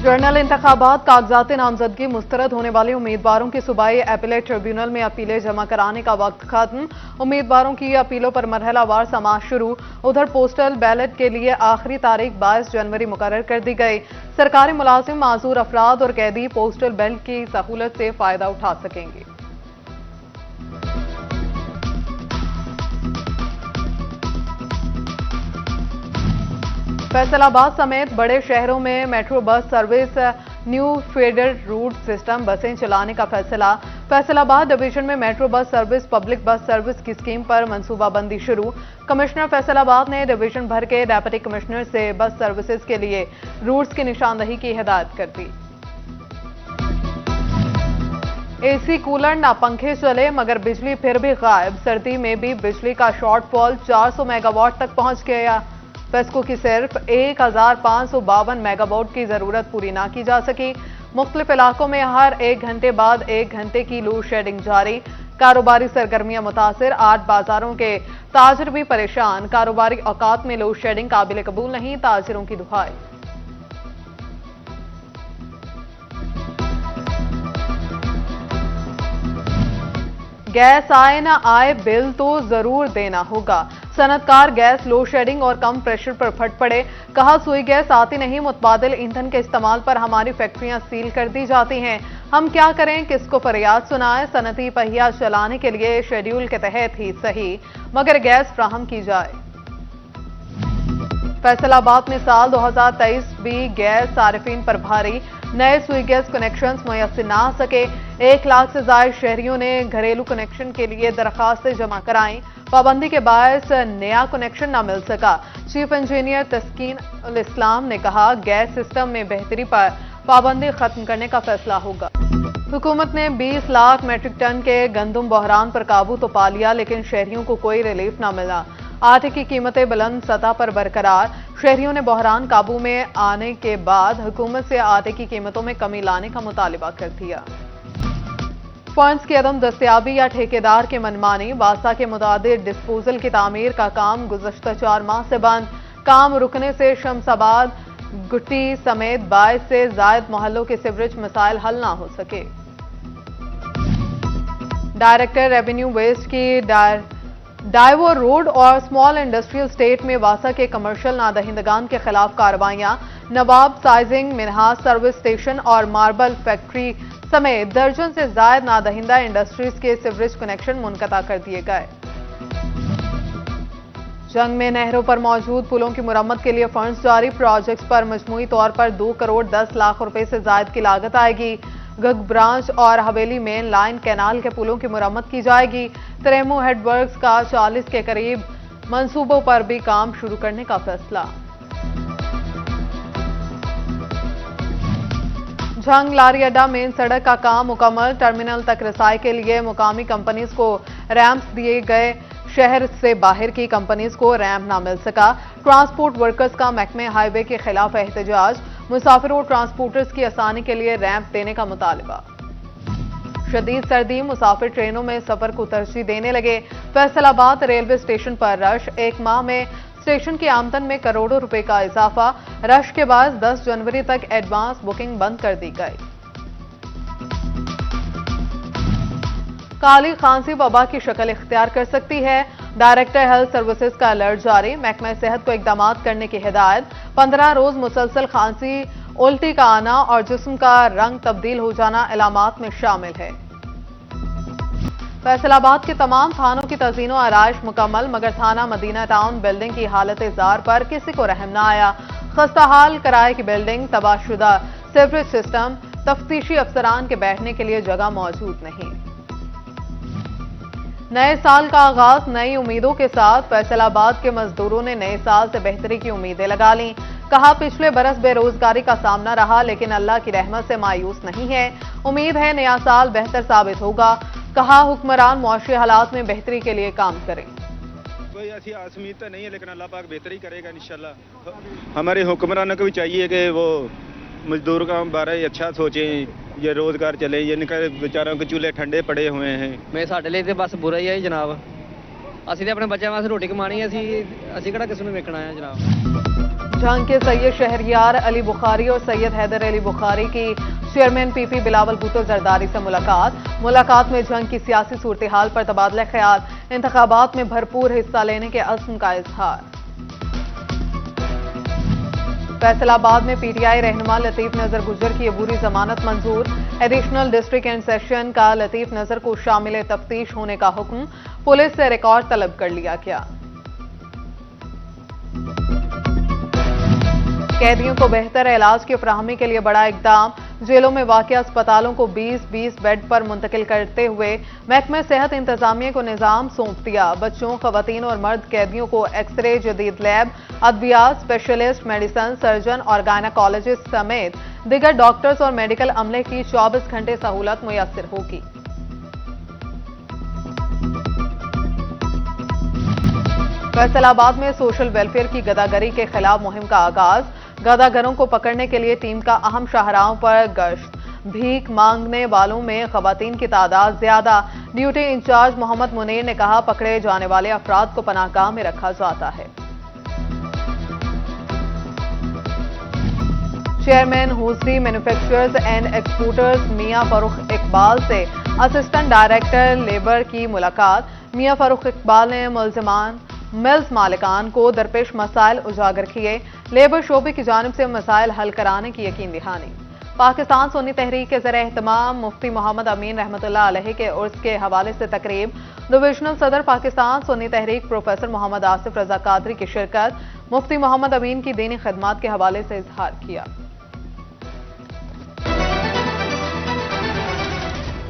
General इंतखाबात कागजाती नामजदगी मुस्तरद होने वाले उम्मीदवारों की सूबाई अपीलेट ट्रिब्यूनल में अपीलें जमा कराने का वक्त खत्म। उम्मीदवारों की अपीलों पर मरहलावार समाअत शुरू। उधर पोस्टल बैलेट के लिए आखिरी तारीख 22 जनवरी मुकर्रर कर दी गई। सरकारी मुलाजिम, माजूर अफराद और कैदी पोस्टल बैलेट की सहूलत से फायदा उठा सकेंगे। फैसलाबाद समेत बड़े शहरों में metro bus service new feeder route system बसें चलाने का फैसला। फैसलाबाद डिवीजन में metro bus service public bus service की स्कीम पर मंसूबाबंदी शुरू। कमिश्नर फैसलाबाद ने डिवीजन भर के डेप्यूटी कमिश्नर से बस सर्विसेज के लिए रूट्स की निशानदही की हिदायत कर दी। एसी कूलर ना पंखे चले मगर बिजली फिर भी गायब। सर्दी में भी बिजली का शॉर्टफॉल 400 मेगावाट तक पहुंच गया। फेस्को की सिर्फ 1552 मेगावाट की जरूरत पूरी ना की जा सकी। मुख्तलिफ इलाकों में हर 1 घंटे बाद 1 घंटे की लोड शेडिंग जारी। कारोबारी सरगर्मियां मुतासिर। 8 बाजारों के ताजिर भी परेशान। कारोबारी औकात में लोड शेडिंग काबिल कबूल नहीं, ताजिरों की दुहाई। गैस आए ना आए बिल तो जरूर देना होगा। सनतकार गैस लोड शेडिंग और कम प्रेशर पर फट पड़े। कहा सुई गैस आती नहीं, मुतबादिल ईंधन के इस्तेमाल पर हमारी फैक्ट्रियां सील कर दी जाती हैं। हम क्या करें, किसको फरियाद सुनाएं। सनती पहिया चलाने के लिए शेड्यूल के तहत ही सही मगर गैस फ्राहम की जाए। फैसलाबाद में साल 2023 भी गैस सारिफीन पर भारी। नए सुई गैस कनेक्शन मुयस्सर ना आ सके। 1 लाख से ज्यादा शहरियों ने घरेलू कनेक्शन के लिए दरखास्तें जमा कराई। पाबंदी के बायस नया कनेक्शन न मिल सका। चीफ इंजीनियर तस्कीन उल इस्लाम ने कहा गैस सिस्टम में बेहतरी पर पाबंदी खत्म करने का फैसला होगा। हुकूमत ने 20 लाख मीट्रिक टन के गंदम बहरान पर काबू तो पा लिया लेकिन शहरियों को कोई रिलीफ न मिला। आटे की कीमतें बुलंद सतह पर बरकरार। शहरियों ने बहरान काबू में आने के बाद हुकूमत से आटे की कीमतों में कमी लाने का मुतालिबा कर दिया। फंड्स की अदम दस्तयाबी या ठेकेदार की मनमानी। वासा के मुताबिक डिस्पोजल की तामीर का काम गुज़श्ता 4 माह से बंद। काम रुकने से शमसाबाद, गुट्टी समेत 22 से जायद मोहल्लों के सीवरेज मसाइल हल ना हो सके। डायरेक्टर रेवेन्यू वेस्ट की डाइवो रोड और स्मॉल इंडस्ट्रियल स्टेट में वासा के कमर्शियल नादहिंदगान के खिलाफ कार्रवाइयां। नवाब साइजिंग, मिनहाज सर्विस स्टेशन और मार्बल फैक्ट्री समेत दर्जन से ज्यादा नादहिंदा इंडस्ट्रीज के सीवरेज कनेक्शन मुनक़ता कर दिए गए। जंग में नहरों पर मौजूद पुलों की मुरम्मत के लिए फंड्स जारी। प्रोजेक्ट्स पर मजमूई तौर पर 2 करोड़ 10 लाख रुपए से ज्यादा की लागत आएगी। गग ब्रांच और हवेली मेन लाइन कैनाल के पुलों की मुरम्मत की जाएगी। त्रेमो हेडवर्क्स का 40 के करीब मंसूबों पर भी काम शुरू करने का फैसला। झंग लारी अड्डा मेन सड़क का काम मुकम्मल। टर्मिनल तक रसाई के लिए मुकामी कंपनीज को रैंप्स दिए गए। शहर से बाहर की कंपनीज को रैंप ना मिल सका। ट्रांसपोर्ट वर्कर्स का महकमे हाईवे के खिलाफ एहतजाज। मुसाफिरों और ट्रांसपोर्टर्स की आसानी के लिए रैंप देने का मुतालिबा। शदीद सर्दी, मुसाफिर ट्रेनों में सफर को तरजीह देने लगे। फैसलाबाद रेलवे स्टेशन पर रश। 1 माह में स्टेशन की आमदन में करोड़ों रुपए का इजाफा। रश के बाद 10 जनवरी तक एडवांस बुकिंग बंद कर दी गई। काली खांसी वबा की शक्ल इख्तियार कर सकती है। डायरेक्टर हेल्थ सर्विसेज का अलर्ट जारी। महकमा सेहत को इकदाम करने की हिदायत। 15 रोज मुसलसल खांसी, उल्टी का आना और जिस्म का रंग तब्दील हो जाना अलामात में शामिल है। फैसलाबाद के तमाम थानों की तज़ीनो आराइश मुकम्मल मगर थाना मदीना टाउन बिल्डिंग की हालत जार पर किसी को रहम न आया। खस्ताहाल किराए की बिल्डिंग, तबाहशुदा सीवरेज सिस्टम, तफ्तीशी अफसरान के बैठने के लिए जगह मौजूद नहीं। नए साल का आगाज नई उम्मीदों के साथ। फैसलाबाद के मजदूरों ने नए साल से बेहतरी की उम्मीदें लगा लीं। कहा पिछले बरस बेरोजगारी का सामना रहा लेकिन अल्लाह की रहमत से मायूस नहीं है। उम्मीद है नया साल बेहतर साबित होगा। कहा हुक्मरान मुआशी हालात में बेहतरी के लिए काम करें। कोई ऐसी आस उम्मीद तो नहीं है लेकिन अल्लाह पाक बेहतरी करेगा इंशाल्लाह। हमारे हुक्मरानों को भी चाहिए कि वो मजदूर का बारे अच्छा सोचें, ये रोजगार चले। ये इनका बेचारों के चूल्हे ठंडे पड़े हुए हैं। मैं साडे लिए बस बुरा ही है जनाब। ਅਸੀਂ ਤੇ ਆਪਣੇ ਬੱਚਿਆਂ ਵਾਸਤੇ ਰੋਟੀ ਕਮਾਣੀ ਹੈ। ਅਸੀਂ ਕਿਹੜਾ ਕਿਸ ਨੂੰ ਵੇਖਣਾ ਹੈ ਜਨਾਬ। जंग के सैयद शहरियार अली बुखारी और सैयद हैदर अली बुखारी की चेयरमैन पीपी बिलावल भुट्टो जरदारी से मुलाकात में जंग की सियासी सूरत हाल पर तबादला ख्याल, इंतखाबात में भरपूर हिस्सा लेने के अज़्म का इजहार। फैसलाबाद में पीटीआई रहनुमा लतीफ नजर गुजर की अबूरी जमानत मंजूर, एडिशनल डिस्ट्रिक्ट एंड सेशन का लतीफ नजर को शामिल तफ्तीश होने का हुक्म, पुलिस से रिकॉर्ड तलब कर लिया गया। कैदियों को बेहतर इलाज की फराहमी के लिए बड़ा इकदाम, जेलों में वाक़िया अस्पतालों को 20-20 बेड पर मुंतकिल करते हुए महकमे सेहत इंतजामिया को निज़ाम सौंप दिया। बच्चों, खवातीन और मर्द कैदियों को एक्सरे, जदीद लैब, अद्वियात, स्पेशलिस्ट मेडिसिन, सर्जन और गायनाकोलॉजिस्ट समेत दीगर डॉक्टर्स और मेडिकल अमले की 24 घंटे सहूलत मुयस्सर होगी। फैसलाबाद में सोशल वेलफेयर की गदागरी के खिलाफ मुहिम का आगाज, गदागरों को पकड़ने के लिए टीम का अहम शाहराहों पर गश्त। भीख मांगने वालों में खवातीन की तादाद ज्यादा, ड्यूटी इंचार्ज मोहम्मद मुनीर ने कहा पकड़े जाने वाले अफराद को पनाहगाह में रखा जाता है। चेयरमैन हुजरी मैन्युफैक्चरर्स एंड एक्सपोर्टर्स मियां फरूख इकबाल से असिस्टेंट डायरेक्टर लेबर की मुलाकात। मियां फरूख इकबाल ने मुल्जिमान मिल्स मालिकान को दरपेश मसाइल उजागर किए, लेबर शोबे की जानिब से मसाइल हल कराने की यकीन दहानी। पाकिस्तान सुन्नी तहरीक के ज़रिए एहतमाम मुफ्ती मोहम्मद अमीन रहमतुल्लाह अलैहि के उर्स के हवाले से तकरीब, डिविजनल सदर पाकिस्तान सुन्नी तहरीक प्रोफेसर मोहम्मद आसिफ रजा कादरी की शिरकत, मुफ्ती मोहम्मद अमीन की दीनी खिदमात के हवाले से इजहार किया।